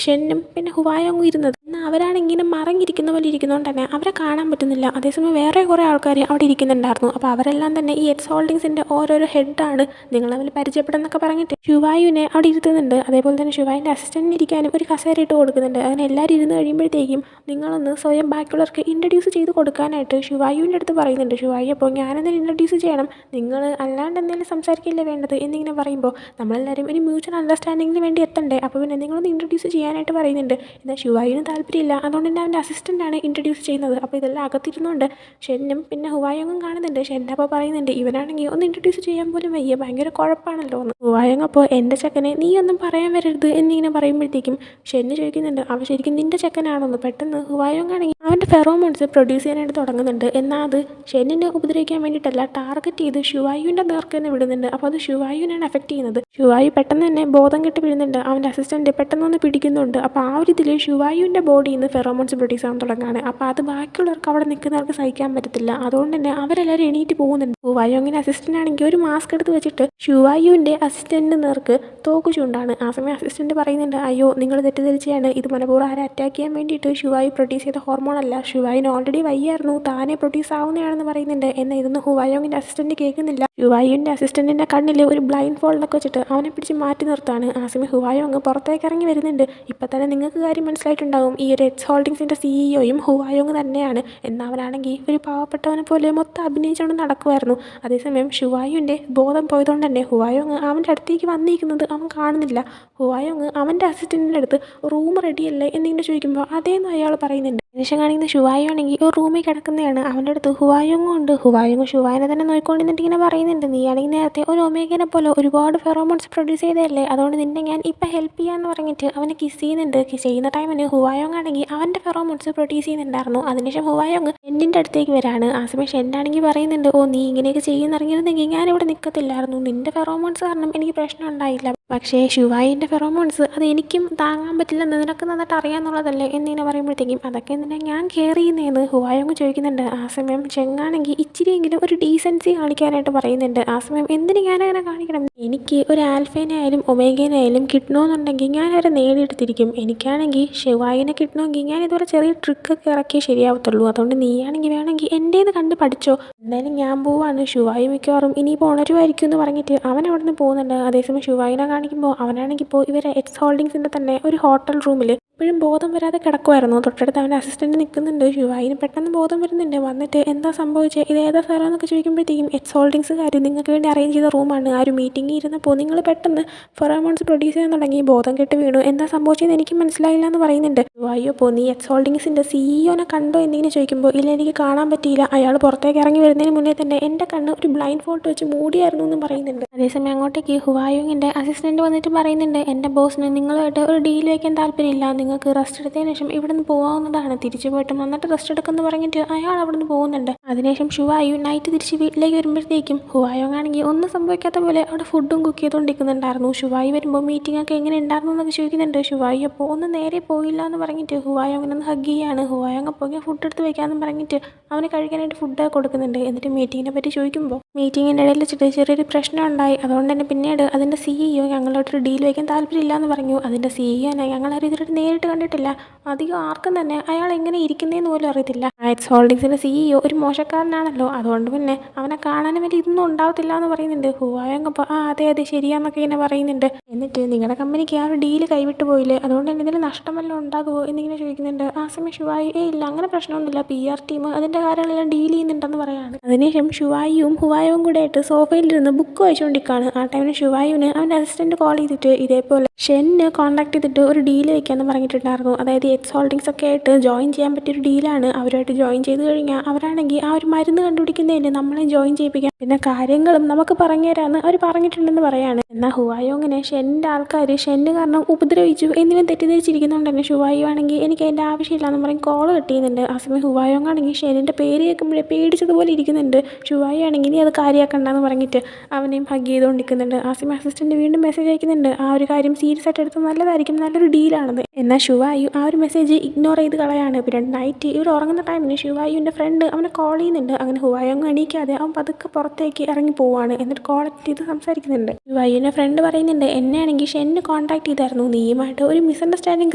ഷെന്നും പിന്നെ ഹുവായോങ്ങും ഇരുന്നത്. എന്നാൽ അവരാണെങ്കിൽ ഇങ്ങനെ മറങ്ങിയിരിക്കുന്ന പോലെ ഇരിക്കുന്നതുകൊണ്ട് തന്നെ അവരെ കാണാൻ പറ്റുന്നില്ല. അതേസമയം വേറെ കുറേ ആൾക്കാർ അവിടെ ഇരിക്കുന്നുണ്ടായിരുന്നു. അപ്പോൾ അവരെല്ലാം തന്നെ ഈ എക്സ് ഹോൾഡിങ്സിൻ്റെ ഓരോരോ ഹെഡാണ്, നിങ്ങൾ തമ്മിൽ പരിചയപ്പെടുന്നൊക്കെ പറഞ്ഞിട്ട് ഷുവായുവിനെ അവിടെ ഇരുത്തുന്നുണ്ട്. അതേപോലെ തന്നെ ഷുവായിൻ്റെ അസിസ്റ്റൻറ്റിന് ഇരിക്കാനും ഒരു കസേര ഇട്ട് കൊടുക്കുന്നുണ്ട്. അങ്ങനെ എല്ലാവരും ഇരുന്ന് കഴിയുമ്പോഴത്തേക്കും നിങ്ങളൊന്ന് സ്വയം ബാക്കിയുള്ളവർക്ക് ഇൻട്രൊഡ്യൂസ് ചെയ്ത് കൊടുക്കാനായിട്ട് ഷുവായുവിൻ്റെ അടുത്ത് പറയുന്നുണ്ട്. ഷുവായു അപ്പോൾ ഞാനെന്തെങ്കിലും ഇൻട്രൊഡ്യൂസ് ചെയ്യണം, നിങ്ങൾ അല്ലാണ്ട് എന്തെങ്കിലും സംസാരിക്കില്ലേ വേണ്ടത് എന്നിങ്ങനെ പറയുമ്പോൾ നമ്മളെല്ലാവരും ഒരു മ്യൂച്വൽ അണ്ടർസ്റ്റാൻഡിങ്ങിന് വേണ്ടി എത്തണ്ടേ, അപ്പോൾ പിന്നെ നിങ്ങളൊന്ന് ഇൻട്രൊഡ്യൂസ് ചെയ്യാനായിട്ട് പറയുന്നുണ്ട്. എന്നാൽ ഷുവായുവിന് താല്പര്യമില്ല. അതുകൊണ്ട് തന്നെ അവൻ്റെ അസിസ്റ്റൻ്റാണ് ഇൻട്രൊഡ്യൂസ് ചെയ്യുന്നത്. അപ്പോൾ ഇതെല്ലാം അകത്തിരുന്നുകൊണ്ട് ഷെന്നും പിന്നെ ഹുവായോങ്ങും കാണുന്നുണ്ട്. ഷെന്ന അപ്പോൾ പറയുന്നുണ്ട്, ഇവനാണെങ്കിൽ ഒന്ന് ഇൻട്രൊഡ്യൂസ് ചെയ്യാൻ പോലും വയ്യ, ഭയങ്കര കുഴപ്പമാണല്ലോ എന്ന്. ഹുവായോങ് അപ്പോൾ എൻ്റെ ചെക്കനെ നീ ഒന്നും പറയാൻ വരരുത് എന്നിങ്ങനെ പറയുമ്പോഴത്തേക്കും ഷെന്ന് ചോദിക്കുന്നുണ്ട്, അവൻ ശരിക്കും നിൻ്റെ ചെക്കനാണോന്ന്. പെട്ടെന്ന് ഹുവായോങ് ആണെങ്കിൽ അവൻ്റെ ഫെറോമോൺസ് പ്രൊഡ്യൂസ് ചെയ്യാനായിട്ട് തുടങ്ങുന്നുണ്ട്. എന്നാൽ അത് ഷെന്നിനെ ഉപദ്രവിക്കാൻ വേണ്ടിയിട്ടല്ല, ടാർഗറ്റ് ചെയ്ത് ഷുവായുവിൻ്റെ നേർക്ക് തന്നെ വിടുന്നുണ്ട്. അപ്പോൾ അത് ഷുവായുവിനാണ് എഫക്റ്റ് ചെയ്യുന്നത്. ഷുവായു പെട്ടെന്ന് തന്നെ ബോധം കെട്ട് വീഴുന്നുണ്ട്. അവൻ്റെ അസിസ്റ്റൻറ്റ് പെട്ടെന്നൊന്ന് പിടിക്കുന്നുണ്ട്. അപ്പോൾ ആ ഒരു ഇതിൽ ഷുവായുവിൻ്റെ ബോഡിയിൽ നിന്ന് ഫെറോമോൺസ് പ്രൊഡ്യൂസ് ആകാൻ തുടങ്ങുകയാണ്. അപ്പോൾ അത് ബാക്കിയുള്ളവർക്ക് അവിടെ നിൽക്കുന്നവർക്ക് സഹിക്കാൻ പറ്റത്തില്ല. അതുകൊണ്ട് തന്നെ അവരെല്ലാവരും എണീറ്റ് പോകുന്നുണ്ട്. ഹുവായോങ്ങിൻ്റെ അസിസ്റ്റൻ്റ് ആണെങ്കിൽ ഒരു മാസ്ക് എടുത്ത് വെച്ചിട്ട് ഷുവായുവിൻ്റെ അസിസ്റ്റൻറ്റിൻ്റെ നേർക്ക് തോക്ക് ചൂണ്ടാണ്. ആ സമയം അസിസ്റ്റൻറ്റ് പറയുന്നുണ്ട്, അയ്യോ നിങ്ങൾ തെറ്റിദ്ധരിച്ചാണ്, ഇത് മനഃപൂർവ്വം ആരെ അറ്റാക്ക് ചെയ്യാൻ വേണ്ടിയിട്ട് ഷുവായു പ്രൊഡ്യൂസ് ചെയ്ത ഹോർമോൺ അല്ല, ഷുവായുവിന് ഓൾറെഡി വയ്യായിരുന്നു, താനെ പ്രൊഡ്യൂസ് ആവുന്നതാണെന്ന് പറയുന്നുണ്ട്. എന്നാൽ ഇതൊന്നും ഹുവായോങ്ങിൻ്റെ അസിസ്റ്റൻറ്റ് കേൾക്കുന്നില്ല. ഷുവായുവിൻ്റെ അസിസ്റ്റൻറ്റിൻ്റെ കണ്ണിൽ ഒരു ബ്ലൈൻഡ് ഫോൾഡൊക്കെ വെച്ചിട്ട് അവനെ പിടിച്ച് മാറ്റി നിർത്താണ്. ആ സമയം ഹുവായോങ് പുറത്തേക്ക് ഇറങ്ങി വരുന്നുണ്ട്. ഇപ്പം തന്നെ നിങ്ങൾക്ക് കാര്യം മനസ്സിലായിട്ടുണ്ടാകും, ഈ ഒരു എക്സ് ഹോൾഡിങ്സിൻ്റെ സിഇഒയും ഹുവായോങ് തന്നെയാണ്. എന്നാൽ അവനാണെങ്കിൽ ഒരു പാവപ്പെട്ടവനെ പോലെ മൊത്തം അഭിനയിച്ചുകൊണ്ട് നടക്കുമായിരുന്നു. അതേസമയം ഷുവായുവിൻ്റെ ബോധം പോയതുകൊണ്ട് തന്നെ ഹുവായോങ് അവൻ്റെ അടുത്തേക്ക് വന്നിരിക്കുന്നത് അവൻ കാണുന്നില്ല. ഹുവായോങ് അവൻ്റെ അസിസ്റ്റൻറ്റിൻ്റെ അടുത്ത് റൂം റെഡിയല്ലേ എന്നിങ്ങനെ ചോദിക്കുമ്പോൾ അതേന്ന് അയാൾ പറയുന്നുണ്ട്. ശേഷം കാണിക്കുന്ന ഷുവായു ആണെങ്കിൽ ഒരു റൂമിൽ കിടക്കുന്നതാണ്. അവൻ്റെ അടുത്ത് ഹുവായോങ്ങും ഉണ്ട്. ഹുവായോങ് ഷുവായനെ തന്നെ നോക്കിക്കൊണ്ടിരുന്നിട്ട് ഇങ്ങനെ പറയുന്നുണ്ട്, നീ ആണെങ്കിൽ നേരത്തെ ഒരു ഒമേഗനെ പോലെ ഒരുപാട് ഫെറോമോൺസ് പ്രൊഡ്യൂസ് ചെയ്തതല്ലേ, അതുകൊണ്ട് നിന്നെ ഞാൻ ഇപ്പം ഹെൽപ്പ് ചെയ്യാമെന്ന് പറഞ്ഞിട്ട് അവനെ കിസ് ചെയ്യുന്നുണ്ട്. കിസ് ചെയ്യുന്ന ടൈമിന് ഹുവായോങ് ആണെങ്കിൽ അവൻ്റെ ഫെറോമോൺസ് പ്രൊഡ്യൂസ് ചെയ്യുന്നുണ്ടായിരുന്നു. അതിനുശേഷം ഹുവായോങ് ഷെന്നിൻ്റെ അടുത്തേക്ക് വരാണ്. ആ സമയം ഷെന്നാണെങ്കിൽ പറയുന്നുണ്ട്, ഓ നീ ഇങ്ങനെയൊക്കെ ചെയ്യുന്നിറങ്ങിയിരുന്നെങ്കിൽ ഞാനിവിടെ നിൽക്കത്തില്ലായിരുന്നു, നിൻ്റെ ഫെറോമോൺസ് കാരണം എനിക്ക് പ്രശ്നം ഉണ്ടായില്ല, പക്ഷേ ഷുവായിൻ്റെ ഫെറോമോൺസ് അത് എനിക്കും താങ്ങാൻ പറ്റില്ലെന്ന് നിനക്ക് നന്നായിട്ട് അറിയാമെന്നുള്ളതല്ലേ എന്നിങ്ങനെ പറയുമ്പോഴത്തേക്കും അതൊക്കെ എന്തിനാ ഞാൻ കെയർ ചെയ്യുന്നതെന്ന് ഹുവായോങ് ചോദിക്കുന്നുണ്ട്. ആ സമയം ചെങ്ങാണെങ്കിൽ ഇച്ചിരിയെങ്കിലും ഒരു ഡീസൻസി കാണിക്കാനായിട്ട് പറയുന്നുണ്ട്. ആ സമയം എന്തിന് ഞാനങ്ങനെ കാണിക്കണം, എനിക്ക് ഒരു ആൽഫേനെ ആയാലും ഒമേഗേനെ ആയാലും കിട്ടണമെന്നുണ്ടെങ്കിൽ ഞാൻ അവരെ നേടിയെടുത്തിരിക്കും. എനിക്കാണെങ്കിൽ ഷുവായിനെ കിട്ടണമെങ്കിൽ ഞാൻ ഇതുപോലെ ചെറിയ ട്രിക്കൊക്കെ ഇറക്കിയേ ശരിയാവത്തുള്ളൂ. അതുകൊണ്ട് നീയാണെങ്കിൽ വേണമെങ്കിൽ എൻ്റേന്ന് കണ്ട് പഠിച്ചോ, എന്തായാലും ഞാൻ പോവാണ്, ഷുവായി മിക്കവാറും ഇനിയിപ്പോൾ ഉണരുമായിരിക്കും എന്ന് പറഞ്ഞിട്ട് അവൻ അവിടെ നിന്ന് പോകുന്നുണ്ട്. അതേസമയം ഷുവായിനെ കാണിക്കുമ്പോൾ അവനാണെങ്കിൽ ഇപ്പോൾ ഇവരെ എക്സ് ഹോൾഡിങ്സിൻ്റെ തന്നെ ഒരു ഹോട്ടൽ റൂമിൽ ഇപ്പോഴും ബോധം വരാതെ കിടക്കുമായിരുന്നു. തൊട്ടടുത്ത് അവൻ്റെ അസിസ്റ്റൻറ്റ് നിൽക്കുന്നുണ്ട്. ഷുവായിന് പെട്ടെന്ന് ബോധം വരുന്നുണ്ട്. വന്നിട്ട് എന്താ സംഭവിച്ചത്, ഇത് ഏതാ സ്ഥലം എന്നൊക്കെ ചോദിക്കുമ്പോഴത്തേക്കും എക്സ് ഹോൾഡിങ്സുകാർ നിങ്ങൾക്ക് വേണ്ടി അറേഞ്ച് ചെയ്ത റൂമാണ്, ആ ഒരു മീറ്റിംഗ് ഇരുന്നപ്പോൾ നിങ്ങൾ പെട്ടെന്ന് ഫെറോമോൺസ് പ്രൊഡ്യൂസ് ചെയ്യാൻ തുടങ്ങി, ബോധം കെട്ട് വീണു, എന്താ സംഭവിച്ചതെന്ന് എനിക്ക് മനസ്സിലായില്ല എന്ന് പറയുന്നുണ്ട്. ഷുവായി അപ്പോൾ നീ എക്സ് ഹോൾഡിങ്സിൻ്റെ സിഇഒനെ കണ്ടോ എന്നിങ്ങനെ ചോദിക്കുമ്പോൾ ഇല്ല എനിക്ക് കാണാൻ പറ്റിയില്ല, അയാൾ പുറത്തേക്ക് ഇറങ്ങി വരുന്നതിന് മുന്നേ തന്നെ എൻ്റെ കണ്ണ് ഒരു ബ്ലൈൻഡ് ഫോൾട്ട് വെച്ച് മൂടിയായിരുന്നു എന്നും പറയുന്നുണ്ട്. അതേസമയം അങ്ങോട്ടേക്ക് ഹുവായോങ്ങിൻ്റെ അസിസ്റ്റൻറ്റ് വന്നിട്ട് പറയുന്നുണ്ട്, എൻ്റെ ബോസിന് നിങ്ങളുമായിട്ട് ഒരു ഡീൽ വയ്ക്കാൻ താല്പര്യമില്ല, നിങ്ങൾ നിങ്ങൾക്ക് റെസ്റ്റ് എടുത്തതിന് ശേഷം ഇവിടെ നിന്ന് പോകാവുന്നതാണ്, തിരിച്ചു പോയിട്ട് നന്നായിട്ട് റെസ്റ്റ് എടുക്കുമെന്ന് പറഞ്ഞിട്ട് അയാൾ അവിടെ നിന്ന് പോകുന്നുണ്ട്. അതിനുശേഷം ഷുവായു നൈറ്റ് തിരിച്ച് വീട്ടിലേക്ക് വരുമ്പോഴത്തേക്കും ഹുവായോങ് ആണെങ്കിൽ ഒന്നും സംഭവിക്കാത്ത പോലെ അവിടെ ഫുഡും കുക്ക് ചെയ്തുകൊണ്ടിരിക്കുന്നുണ്ടായിരുന്നു. ഷുവായു വരുമ്പോൾ മീറ്റിംഗ് ഒക്കെ എങ്ങനെ ഉണ്ടായിരുന്നു എന്നൊക്കെ ചോദിക്കുന്നുണ്ട്. ഷുവായു അപ്പോൾ ഒന്നും നേരെ പോയില്ല എന്ന് പറഞ്ഞിട്ട് ഹുവായോങ്ങിനൊന്ന് ഹഗ് ചെയ്യാണ്. ഹുവായോങ് അപ്പോൾ ഫുഡ് എടുത്ത് വെക്കാമെന്ന് പറഞ്ഞിട്ട് അവന് കഴിക്കാനായിട്ട് ഫുഡ് കൊടുക്കുന്നുണ്ട്. എന്നിട്ട് മീറ്റിങ്ങിനെ പറ്റി ചോദിക്കുമ്പോൾ മീറ്റിങ്ങിൻ്റെ ഇടയിൽ വെച്ചിട്ട് ചെറിയൊരു പ്രശ്നം ഉണ്ടായി, അതുകൊണ്ട് തന്നെ പിന്നീട് അതിൻ്റെ CEO ഞങ്ങളോടൊരു ഡീൽ വയ്ക്കാൻ താല്പര്യമില്ല എന്ന് പറഞ്ഞു. അതിൻ്റെ CEOനെ ഞങ്ങളാരും ഇതിലോട്ട് നേരിട്ട് കണ്ടിട്ടില്ല, അധികം ആർക്കും തന്നെ അയാൾ എങ്ങനെ ഇരിക്കുന്നതെന്ന് പോലും അറിയത്തില്ല. ഐറ്റ്സ് ഹോൾഡിങ്സിൻ്റെ CEO ഒരു മോശക്കാരനാണല്ലോ, അതുകൊണ്ട് പിന്നെ അവനെ കാണാനും വേണ്ടി ഇതൊന്നും ഉണ്ടാവത്തില്ല എന്ന് പറയുന്നുണ്ട്. ഹുവായോങ് അപ്പോൾ അതെ അതെ ശരിയാന്നൊക്കെ ഇങ്ങനെ പറയുന്നുണ്ട്. എന്നിട്ട് നിങ്ങളുടെ കമ്പനിക്ക് ആ ഒരു ഡീല് കൈവിട്ട് പോയില്ലേ, അതുകൊണ്ട് തന്നെ ഇതിൽ നഷ്ടം വല്ലതും ഉണ്ടാകുമോ എന്നിങ്ങനെ ചോദിക്കുന്നുണ്ട്. ആ സമയം ഷുവായി ഇല്ല അങ്ങനെ പ്രശ്നമൊന്നുമില്ല, PR ടീം അതിൻ്റെ കാര്യങ്ങളെല്ലാം ഡീൽ ചെയ്യുന്നുണ്ടെന്ന് പറയാണ്. അതിനുശേഷം ഷുവായിയും ഹുവായോയും കൂടെ ആയിട്ട് സോഫയിലിരുന്ന് ബുക്ക് വായിച്ചുകൊണ്ടിരിക്കുകയാണ്. ആ ടൈമിന് ഷുവായുവിന് അവൻ്റെ അസിസ്റ്റൻറ്റ് കോൾ ചെയ്തിട്ട് ഇതേപോലെ ഷെന്നെ കോൺടാക്ട് ചെയ്തിട്ട് ഒരു ഡീൽ വയ്ക്കാമെന്ന് പറഞ്ഞിട്ടുണ്ടായിരുന്നു. അതായത് എക്സ് ഹോൾഡിങ്സ് ഒക്കെ ആയിട്ട് ജോയിൻ ചെയ്യാൻ പറ്റിയൊരു ഡീലാണ്. അവരുമായിട്ട് ജോയിൻ ചെയ്ത് കഴിഞ്ഞാൽ അവരാണെങ്കിൽ ആ ഒരു മരുന്ന് കണ്ടുപിടിക്കുന്നതിന് നമ്മളെ ജോയിൻ ചെയ്യിപ്പിക്കാം, പിന്നെ കാര്യങ്ങളും നമുക്ക് പറഞ്ഞു തരാമെന്ന് അവർ പറഞ്ഞിട്ടുണ്ടെന്ന് പറയാണ്. എന്നാൽ ഹുവായോങ്ങിനെ ഷെന്നിൻ്റെ ആൾക്കാർ ഷെന്ന് കാരണം ഉപദ്രവിച്ചു എന്നിവൻ തെറ്റിദ്ധരിച്ചിരിക്കുന്നുണ്ട് തന്നെ. ഷുവായു ആണെങ്കിൽ എനിക്ക് അതിൻ്റെ ആവശ്യമില്ല എന്ന് പറഞ്ഞ് കോൾ കിട്ടിയുന്നുണ്ട്. ആ സമയം ഹുവായോങ് ആണെങ്കിൽ ഷെന്നിൻ്റെ പേര് കേൾക്കുമ്പോഴേ പേടിച്ചതുപോലെ ഇരിക്കുന്നുണ്ട്. ഷുവായു ആണെങ്കിൽ നീ അത് കാര്യമാക്കണ്ടെന്ന് പറഞ്ഞിട്ട് അവനെയും ഹഗ് ചെയ്തുകൊണ്ടിരിക്കുന്നുണ്ട്. ആ സമയം അസിസ്റ്റൻറ്റ് വീണ്ടും മെസ്സേജ് അയക്കുന്നുണ്ട്, ആ ഒരു കാര്യം സീരിയസ് ആയിട്ട് എടുത്ത് നല്ലതായിരിക്കും, നല്ലൊരു ഡീലാണത്. എന്നാൽ ഷുവായു ആ ഒരു മെസ്സേജ് ഇഗ്നോർ ചെയ്ത് കളയാണ്. പിന്നെ നൈറ്റ് ഇവർ ഉറങ്ങുന്ന ടൈമിന് ഷുവായുവിൻ്റെ ഫ്രണ്ട് അവനെ കോൾ ചെയ്യുന്നുണ്ട്. അങ്ങനെ ഹുവായോങ് എണീക്കാതെ അവൻ പതുക്കെ പുറത്തേക്ക് ഇറങ്ങി പോവാണ്. എന്നിട്ട് കോൾ അറ്റൻഡ് ചെയ്ത് സംസാരിക്കുന്നുണ്ട്. ഷുവായുവിൻ്റെ ഫ്രണ്ട് പറയുന്നുണ്ട്, എന്നെ ആണെങ്കിൽ ഷെന്ന് കോൺടാക്ട് ചെയ്തായിരുന്നു, നീയുമായിട്ട് ഒരു മിസ്അണ്ടർസ്റ്റാൻഡിങ്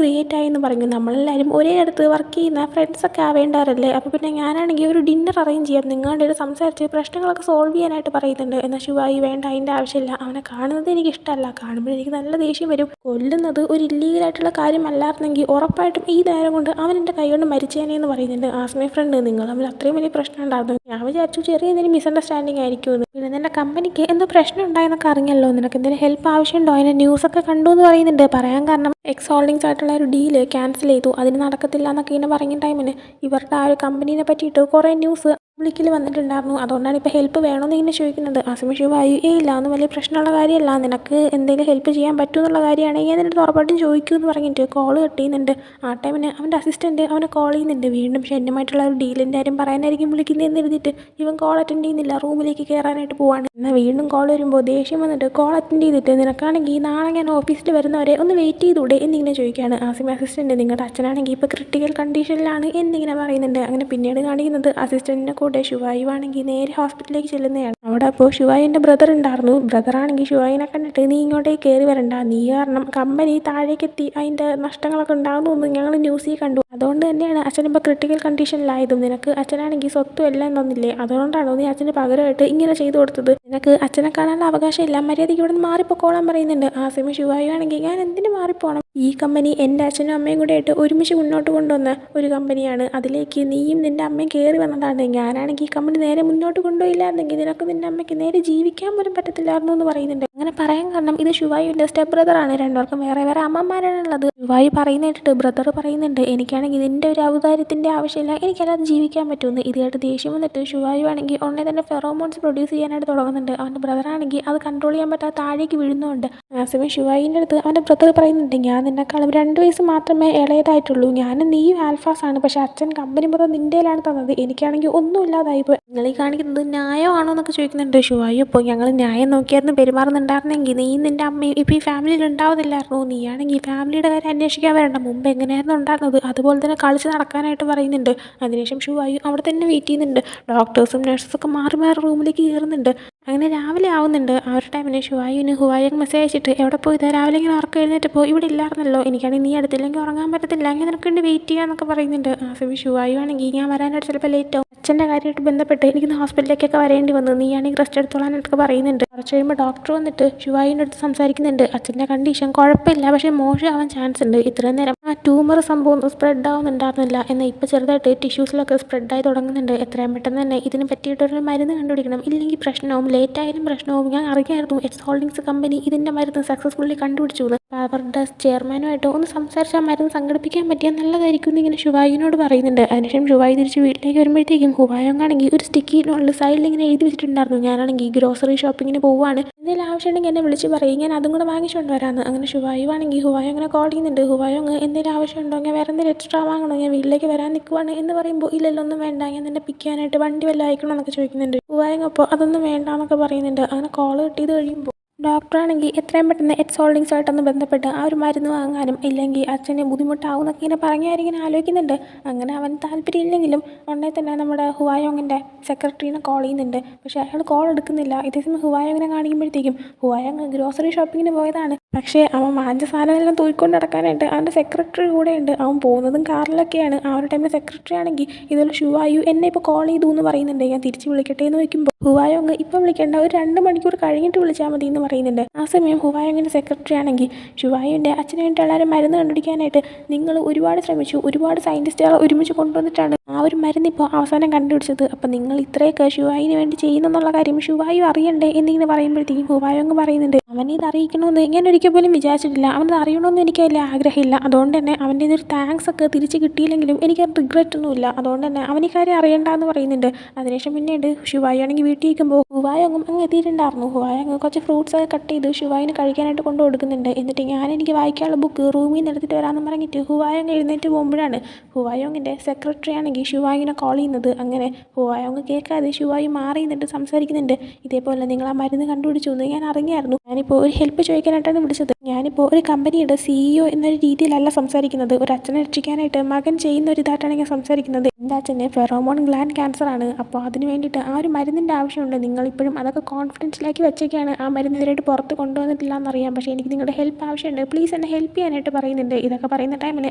ക്രിയേറ്റ് ആയി എന്ന് പറഞ്ഞു. നമ്മളെല്ലാവരും ഒരേ അടുത്ത് വർക്ക് ചെയ്യുന്ന ഫ്രണ്ട്സൊക്കെ ആവേണ്ടാറല്ലേ, അപ്പോൾ പിന്നെ ഞാനാണെങ്കിൽ ഒരു ഡിന്നർ അറേഞ്ച് ചെയ്യാം, നിങ്ങളുടെ ഒരു സംസാരിച്ച് പ്രശ്നങ്ങളൊക്കെ സോൾവ് ചെയ്യാനായിട്ട് പറയുന്നുണ്ട്. എന്നാൽ ഷുവായു വേണ്ട, അതിൻ്റെ ആവശ്യമില്ല, അവനെ കാണുന്നത് എനിക്ക് ഇഷ്ടമല്ല, കാണുമ്പോൾ എനിക്ക് നല്ല ദേഷ്യം വരും, കൊല്ലുന്നത് ഒരു ഇല്ലീഗലായിട്ടുള്ള കാര്യമല്ലായിരുന്നെങ്കിൽ ഉറപ്പായിട്ടും ഈ നേരം കൊണ്ട് അവൻ എൻ്റെ കൈ കൊണ്ട് മരിച്ചേനെ എന്ന് പറയുന്നുണ്ട്. ആ സമയം ഫ്രണ്ട് നിങ്ങൾ തമ്മിൽ അത്രയും വലിയ പ്രശ്നം ഉണ്ടായിരുന്നു, ഞാൻ വിചാരിച്ചു ചെറിയ എന്തെങ്കിലും മിസ്അണ്ടർസ്റ്റാൻഡിങ് ആയിരിക്കുമെന്ന്. പിന്നെ നിൻ്റെ കമ്പനിക്ക് എന്തോ പ്രശ്നം ഉണ്ടായെന്നൊക്കെ അറിഞ്ഞല്ലോ, നിനക്ക് എന്തെങ്കിലും ഹെൽപ്പ് ആവശ്യമുണ്ടോ, അതിൻ്റെ ന്യൂസൊക്കെ കണ്ടു എന്ന് പറയുന്നുണ്ട്. പറയാൻ കാരണം എക്സ് ഹോൾഡിങ്സ് ആയിട്ടുള്ള ഒരു ഡീല് ക്യാൻസൽ ചെയ്തു, അതിന് നടക്കത്തില്ല എന്നൊക്കെ ഇങ്ങനെ പറയുന്ന ടൈമിന് ഇവരുടെ ആ ഒരു കമ്പനീനെ പറ്റിയിട്ട് കുറേ ന്യൂസ് പബ്ലിക്കിൽ വന്നിട്ടുണ്ടായിരുന്നു, അതുകൊണ്ടാണ് ഇപ്പോൾ ഹെൽപ്പ് വേണമെന്ന് ഇങ്ങനെ ചോദിക്കുന്നത്. ആ സമയം ഷുവായു ഇല്ല ഒന്നും വലിയ പ്രശ്നമുള്ള കാര്യമല്ല, നിനക്ക് എന്തെങ്കിലും ഹെൽപ്പ് ചെയ്യാൻ പറ്റുമെന്നുള്ള കാര്യമാണെങ്കിൽ അതിൻ്റെ ഉറപ്പായിട്ടും ചോദിക്കൂ എന്ന് പറഞ്ഞിട്ട് കോൾ കട്ടിയുന്നുണ്ട്. ആ ടൈമിന് അവൻ്റെ അസിസ്റ്റൻറ്റ് അവനെ കോൾ ചെയ്യുന്നുണ്ട്. വീണ്ടും ഷെന്നുമായിട്ടുള്ള ഒരു ഡീലിൻ്റെ കാര്യം പറയാനായിരിക്കും വിളിക്കുന്നതെന്ന് എഴുതിയിട്ട് ഇവൻ കോൾ അറ്റൻഡ് ചെയ്യുന്നില്ല, റൂമിലേക്ക് കയറാനായിട്ട് പോവാണ്. എന്നാൽ വീണ്ടും കോൾ വരുമ്പോൾ ദേഷ്യം വന്നിട്ട് കോൾ അറ്റൻഡ് ചെയ്തിട്ട് നിനക്കാണെങ്കിൽ നാളെ ഞാൻ ഓഫീസിൽ വരുന്നവരെ ഒന്ന് വെയിറ്റ് ചെയ്തൂടെ എന്നിങ്ങനെ ചോദിക്കുകയാണ്. ആ സമയം അസിസ്റ്റൻറ്റ് നിങ്ങളുടെ അച്ഛനാണെങ്കിൽ ഇപ്പോൾ ക്രിട്ടിക്കൽ കണ്ടീഷനിലാണ് എന്നിങ്ങനെ പറയുന്നുണ്ട്. അങ്ങനെ പിന്നീട് കാണിക്കുന്നത് അസിസ്റ്റൻറ്റിനെ കൂടെ ഷുവായു ആണെങ്കിൽ നേരെ ഹോസ്പിറ്റലിലേക്ക് ചെല്ലുന്നതാണ്. അവിടെ അപ്പോൾ ഷുവായുവിൻ്റെ ബ്രദർ ഉണ്ടായിരുന്നു. ബ്രദറാണെങ്കിൽ ഷുവായിനെ കണ്ടിട്ട് നീ ഇങ്ങോട്ടേക്ക് കയറി വരണ്ട, നീ കാരണം കമ്പനി താഴേക്കെത്തി അതിൻ്റെ നഷ്ടങ്ങളൊക്കെ ഉണ്ടാകുന്നു ഞങ്ങൾ ന്യൂസിൽ കണ്ടു, അതുകൊണ്ട് തന്നെയാണ് അച്ഛനിപ്പോൾ ക്രിട്ടിക്കൽ കണ്ടീഷനിലായതും, നിനക്ക് അച്ഛനാണെങ്കിൽ സ്വത്തും എല്ലാം തന്നില്ലേ, അതുകൊണ്ടാണോ നീ അച്ഛന് പകരമായിട്ട് ഇങ്ങനെ ചെയ്തു കൊടുത്തത്, നിനക്ക് അച്ഛനെ കാണാനുള്ള അവകാശമില്ല, മര്യാദയ്ക്ക് ഇവിടെ നിന്ന് മാറിപ്പോക്കോളാൻ പറയുന്നുണ്ട്. ആ സമയം ഷുവായു ആണെങ്കിൽ ഞാൻ എന്തിനു മാറിപ്പോണം, ഈ കമ്പനി എൻ്റെ അച്ഛനും അമ്മയും കൂടെ ആയിട്ട് ഒരുമിച്ച് മുന്നോട്ട് കൊണ്ടുവന്ന ഒരു കമ്പനിയാണ്, അതിലേക്ക് നീയും നിൻ്റെ അമ്മയും കയറി വന്നതാണ്, ഞാനാണെങ്കിൽ ഈ കമ്പനി നേരെ മുന്നോട്ട് കൊണ്ടുപോയില്ലായിരുന്നെങ്കിൽ നിനക്ക് നിൻ്റെ അമ്മയ്ക്ക് നേരെ ജീവിക്കാൻ പോലും പറ്റത്തില്ലായിരുന്നു എന്ന് പറയുന്നുണ്ട്. അങ്ങനെ പറയാൻ കാരണം ഇത് ഷുവായുവിൻ്റെ സ്റ്റെപ്പ് ബ്രദറാണ്, രണ്ടുപേർക്കും വേറെ വേറെ അമ്മമാരാണുള്ളത്. ഷുവായു പറയുന്ന കേട്ടിട്ട് ബ്രദർ പറയുന്നുണ്ട് എനിക്കാണെങ്കിൽ ഇതിൻ്റെ ഒരു ഔദാര്യത്തിൻ്റെ ആവശ്യമില്ല, എനിക്കല്ലാതെ ജീവിക്കാൻ പറ്റുമെന്ന്. ഇത് കേട്ട് ദേഷ്യം വന്നിട്ട് ഷുവായു ആണെങ്കിൽ ഉടനെ തന്നെ ഫെറോമോൺസ് പ്രൊഡ്യൂസ് ചെയ്യാനായിട്ട് തുടങ്ങുന്നുണ്ട്. അവൻ്റെ ബ്രദറാണെങ്കിൽ അത് കൺട്രോൾ ചെയ്യാൻ പറ്റാതെ താഴേക്ക് വീഴുന്നുണ്ട്. ആ സമയം ഷുവായിൻ്റെ അടുത്ത് അവൻ്റെ ബ്രദർ പറയുന്നുണ്ട് ഞാൻ നിന്നെക്കാളും 2 വയസ്സ് മാത്രമേ ഇളയതായിട്ടുള്ളൂ, ഞാനും നീയും ആൽഫാസാണ്, പക്ഷേ അച്ഛൻ കമ്പനി മൊത്തം നിൻ്റെയിലാണ് തന്നത്, എനിക്കാണെങ്കിൽ ഒന്നും ഇല്ലാതായിപ്പോൾ, നിങ്ങൾ ഈ കാണിക്കുന്നത് ന്യായമാണോ എന്നൊക്കെ ചോദിക്കുന്നുണ്ട്. ഷുവായു ഇപ്പോൾ ഞങ്ങൾ ന്യായം നോക്കിയായിരുന്നു പെരുമാറുന്നുണ്ടായിരുന്നെങ്കിൽ നീയും നിൻ്റെ അമ്മയും ഇപ്പോൾ ഈ ഫാമിലിയിൽ ഉണ്ടാവുന്നില്ലായിരുന്നു, നീയാണെങ്കിൽ ഫാമിലിയുടെ കാര്യം അന്വേഷിക്കാൻ വരണ്ട, മുമ്പ് എങ്ങനെയായിരുന്നു ഉണ്ടായിരുന്നത് അതുപോലെ തന്നെ കളിച്ച് നടക്കാനായിട്ട് പറയുന്നുണ്ട്. അതിനുശേഷം ഷുവായു അവിടെ തന്നെ വെയിറ്റ് ചെയ്യുന്നുണ്ട്. ഡോക്ടേഴ്സും നഴ്സസൊക്കെ മാറി മാറി റൂമിലേക്ക് കയറുന്നുണ്ട്. അങ്ങനെ രാവിലെ ആവുന്നുണ്ട്. ആ ഒരു ടൈമിന് ഷുവായുവിന് ഹുവായോങ് മെസ്സേജ് അയച്ചിട്ട് എവിടെ പോയതാ, രാവിലെ ഇങ്ങനെ ഉറക്കം എഴുന്നേറ്റപ്പോൾ ഇവിടെ ഇല്ലായിരുന്നല്ലോ, എനിക്കാണെങ്കിൽ നീ അടുത്തില്ലെങ്കിൽ ഉറങ്ങാൻ പറ്റത്തില്ല, അങ്ങനെ നിനക്ക് വേണ്ടി വെയിറ്റ് ചെയ്യാന്നൊക്കെ പറയുന്നുണ്ട്. ആ സമയം ഷുവായു ആണെങ്കിൽ ഞാൻ വരാനായിട്ട് ചിലപ്പോൾ ലേറ്റ് ആവും, അച്ഛൻ്റെ കാര്യമായിട്ട് ബന്ധപ്പെട്ട് എനിക്കിന്ന് ഹോസ്പിറ്റലിലേക്കൊക്കെ വരേണ്ടി വന്നു, നീയാണെങ്കിൽ റെസ്റ്റ് എടുത്തോളാനൊക്കെ പറയുന്നുണ്ട്. കുറച്ച് കഴിയുമ്പോൾ ഡോക്ടർ വന്നിട്ട് ഷുവായുവിൻ്റെ അടുത്ത് സംസാരിക്കുന്നുണ്ട്. അച്ഛൻ്റെ കണ്ടീഷൻ കുഴപ്പമില്ല, പക്ഷേ മോശമാവാൻ ചാൻസ് ഉണ്ട്, ഇത്രയും നേരം ആ ട്യൂമർ സംഭവം സ്പ്രെഡ് ആവുന്നുണ്ടായിരുന്നില്ല, എന്നാൽ ഇപ്പോൾ ചെറുതായിട്ട് ടിഷ്യൂസിലൊക്കെ സ്പ്രെഡായി തുടങ്ങുന്നുണ്ട്, എത്രയും പെട്ടെന്ന് തന്നെ ഇതിന് പറ്റിയിട്ടൊരു മരുന്ന് കണ്ടുപിടിക്കണം, ഇല്ലെങ്കിൽ പ്രശ്നവും, ലേറ്റായാലും പ്രശ്നവും, ഞാൻ അറിയായിരുന്നു എക്സ് ഹോൾഡിങ്സ് കമ്പനി ഇതിൻ്റെ മരുന്ന് സക്സസ്ഫുള്ളി കണ്ടുപിടിച്ചു. അവരുടെ ചെയർമാനുമായിട്ട് ഒന്ന് സംസാരിച്ച് ആ മരുന്ന് സംഘടിപ്പിക്കാൻ പറ്റിയാൽ നല്ലതായിരിക്കും എന്നിങ്ങനെ ഷുവായിനോട് പറയുന്നുണ്ട്. അതിനുശേഷം ഷുവായി തിരിച്ച് വീട്ടിലേക്ക് വരുമ്പോഴത്തേക്കും ഹുവായോങ്ങാണെങ്കിൽ ഒരു സ്റ്റിക്കി നോട്ടിൽ സൈഡിൽ ഇങ്ങനെ എഴുതി വെച്ചിട്ടുണ്ടായിരുന്നു, ഞാനാണെങ്കിൽ ഗ്രോസറി ഷോപ്പിങ്ങിന് പോവുകയാണ്, എന്തെങ്കിലും ആവശ്യമുണ്ടെങ്കിൽ എന്നെ വിളിച്ച് പറയും, ഞാൻ അതും കൂടെ വാങ്ങിച്ചുകൊണ്ട് വരാമെന്ന്. അങ്ങനെ ഷുവായു ആണെങ്കിൽ ഹുവായോ അങ്ങനെ കോൾ ചെയ്യുന്നുണ്ട്. ഹുവായോങ്ങ് എന്തെങ്കിലും ആവശ്യമുണ്ടോ, ഞാൻ വേറെ എന്തെങ്കിലും എക്സ്ട്രാ വാങ്ങണോ, ഞാൻ വീട്ടിലേക്ക് വരാൻ നിൽക്കുവാണ് എന്ന് പറയുമ്പോൾ ഇല്ലല്ലോ ഒന്നും വേണ്ട, ഞാൻ നിന്നെ പിക്ക് ചെയ്യാനായിട്ട് വണ്ടി വല്ലതും അയക്കണോ എന്നൊക്കെ ചോദിക്കുന്നുണ്ട്. ഹുവായോങ്ങ് അപ്പോൾ അതൊന്നും വേണ്ട എന്നൊക്കെ പറയുന്നുണ്ട്. അങ്ങനെ കോൾ കിട്ടിയത് കഴിയുമ്പോൾ ഡോക്ടറാണെങ്കിൽ എത്രയും പെട്ടെന്ന് എക്സ് ഹോൾഡിങ്സുമായിട്ടൊന്ന് ബന്ധപ്പെട്ട് ആ ഒരു മരുന്ന് വാങ്ങാനും, ഇല്ലെങ്കിൽ അച്ഛന് ബുദ്ധിമുട്ടാവും എന്നൊക്കെ ഇങ്ങനെ പറഞ്ഞായിരിക്കും ആലോചിക്കുന്നുണ്ട്. അങ്ങനെ അവൻ താല്പര്യമില്ലെങ്കിലും ഉടനെ തന്നെ നമ്മുടെ ഹുവായോങ്ങിൻ്റെ സെക്രട്ടറീനെ കോൾ ചെയ്യുന്നുണ്ട്. പക്ഷേ അയാൾ കോൾ എടുക്കുന്നില്ല. ഇതേസമയം ഹുവായോങ്ങിനെ കാണിക്കുമ്പോഴത്തേക്കും ഹുവായോങ് ഗ്രോസറി ഷോപ്പിങ്ങിന് പോയതാണ്. പക്ഷേ അവൻ വാങ്ങിച്ച സാധനമെല്ലാം തൂക്കിക്കൊണ്ട് നടക്കാനായിട്ട് അവൻ്റെ സെക്രട്ടറി കൂടെയുണ്ട്. അവൻ പോകുന്നതും കാറിലൊക്കെയാണ്. ആ ഒരു ടൈമിൽ സെക്രട്ടറി ആണെങ്കിൽ ഇതുപോലെ ഷുവായു എന്നെ ഇപ്പോൾ കോൾ ചെയ്തു എന്ന് പറയുന്നുണ്ട്, ഞാൻ തിരിച്ച് വിളിക്കട്ടെ എന്ന് ചോദിക്കുമ്പോൾ ഹുവായോങ് ഇപ്പോൾ വിളിക്കേണ്ട, ഒരു 2 മണിക്കൂർ കഴിഞ്ഞിട്ട് വിളിച്ചാൽ മതി എന്ന് പറയുന്നുണ്ട്. ആ സമയം ഹുവായോങ്ങിൻ്റെ സെക്രട്ടറി ആണെങ്കിൽ ഷുവായുവിൻ്റെ അച്ഛന് വേണ്ടി എല്ലാവരും മരുന്ന് കണ്ടുപിടിക്കാനായിട്ട് നിങ്ങൾ ഒരുപാട് ശ്രമിച്ചു, ഒരുപാട് സയൻറ്റിസ്റ്റുകൾ ഒരുമിച്ച് കൊണ്ടുവന്നിട്ടാണ് ആ ഒരു മരുന്ന് ഇപ്പോൾ അവസാനം കണ്ടുപിടിച്ചത്. അപ്പം നിങ്ങൾ ഇത്രയൊക്കെ ഷുവായിന് വേണ്ടി ചെയ്യുന്നെന്നുള്ള കാര്യം ഷുവായു അറിയണ്ടേ എന്നിങ്ങനെ പറയുമ്പോഴത്തേക്കും ഹുവായോങ് പറയുന്നുണ്ട്, അവനിത് അറിയിക്കണമെന്ന് ഞാൻ ഒരിക്കൽ പോലും വിചാരിച്ചിട്ടില്ല, അവനത് അറിയണമെന്ന് എനിക്ക് വലിയ ആഗ്രഹമില്ല, അതുകൊണ്ട് തന്നെ അവൻ്റെ ഇതൊരു താങ്ക്സ് ഒക്കെ തിരിച്ച് കിട്ടിയില്ലെങ്കിലും എനിക്ക് റിഗ്രറ്റ് ഒന്നുമില്ല, അതുകൊണ്ട് തന്നെ അവൻ ഈ കാര്യം അറിയണ്ട എന്ന് പറയുന്നുണ്ട്. അതിനുശേഷം പിന്നീട് ഷുവായു ആണെങ്കിൽ വീട്ടിൽ ഇരിക്കുമ്പോൾ ഹുവായോങ്ങും അങ്ങ് എത്തിയിട്ടുണ്ടായിരുന്നു. ഹുവായോങ്ങ് കുറച്ച് ഫ്രൂട്ട്സ് ഒക്കെ കട്ട് ചെയ്ത് ഷുവായിന് കഴിക്കാനായിട്ട് കൊണ്ടു കൊടുക്കുന്നുണ്ട്. എന്നിട്ട് എനിക്ക് വായിക്കാനുള്ള ബുക്ക് റൂമിൽ നിന്ന് എടുത്തിട്ട് വരാമെന്ന് പറഞ്ഞിട്ട് ഹുവായോങ് എഴുന്നേറ്റ് പോകുമ്പോഴാണ് ഹുവായോങ്ങിൻ്റെ സെക്രട്ടറി ആണെങ്കിൽ ഷുവായിനെ കോൾ ചെയ്യുന്നത്. അങ്ങനെ ഹുവായോങ് കേൾക്കാതെ ഷുവായി മാറി നിന്നിട്ട് സംസാരിക്കുന്നുണ്ട്. ഇതേപോലെ നിങ്ങൾ ആ മരുന്ന് കണ്ടുപിടിച്ചു എന്ന് ഞാൻ അറിഞ്ഞായിരുന്നു, ഞാനിപ്പോൾ ഒരു ഹെൽപ്പ് ചോദിക്കാനായിട്ടാണ് വിളിച്ചത്, ഞാനിപ്പോൾ ഒരു കമ്പനിയുടെ CEO എന്നൊരു രീതിയിലല്ല സംസാരിക്കുന്നത്, ഒരു അച്ഛനെ രക്ഷിക്കാനായിട്ട് മകൻ ചെയ്യുന്ന ഒരു ഇതായിട്ടാണ് ഞാൻ സംസാരിക്കുന്നത്. എൻ്റെ അച്ഛന് ഫെറോമോൺ ഗ്ലാൻഡ് ക്യാൻസർ ആണ്, അപ്പോൾ അതിന് വേണ്ടിയിട്ട് ആ ഒരു മരുന്നിൻ്റെ ആവശ്യമുണ്ട്, നിങ്ങളിപ്പോഴും അതൊക്കെ കോൺഫിഡൻസിലാക്കി വെച്ചൊക്കെയാണ്, ആ മരുന്ന് ഇതിനായിട്ട് പുറത്ത് കൊണ്ടുവന്നിട്ടില്ല എന്നറിയാം, പക്ഷേ എനിക്ക് നിങ്ങളുടെ ഹെൽപ്പ് ആവശ്യമുണ്ട്, പ്ലീസ് എന്നെ ഹെൽപ്പ് ചെയ്യാനായിട്ട് പറയുന്നുണ്ട്. ഇതൊക്കെ പറയുന്ന ടൈമിൽ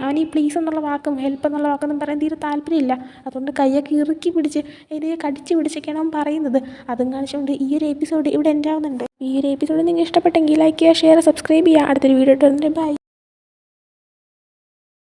അവൻ ഈ പ്ലീസ് എന്നുള്ള വാക്കും ഹെൽപ്പ് എന്നുള്ള വാക്കൊന്നും പറയാൻ തീരെ താല്പര്യമില്ല. അതുകൊണ്ട് കൈയൊക്കെ ഇറുക്കി പിടിച്ച് എനിക്ക് കടിച്ച് പിടിച്ചൊക്കെയാണ് അവൻ പറയുന്നത്. അതും കാണിച്ചുകൊണ്ട് ഈ ഒരു എപ്പിസോഡ് ഇവിടെ എൻഡ് ആവുന്നുണ്ട്. ഈ ഒരു എപ്പിസോഡ് നിങ്ങൾക്ക് ഇഷ്ടപ്പെട്ടെങ്കിൽ ലൈക്ക് ചെയ്യുക, ഷെയർ, സബ്സ്ക്രൈബ് ചെയ്യുക. അടുത്തൊരു വീഡിയോ ഇട്ട് ബൈ.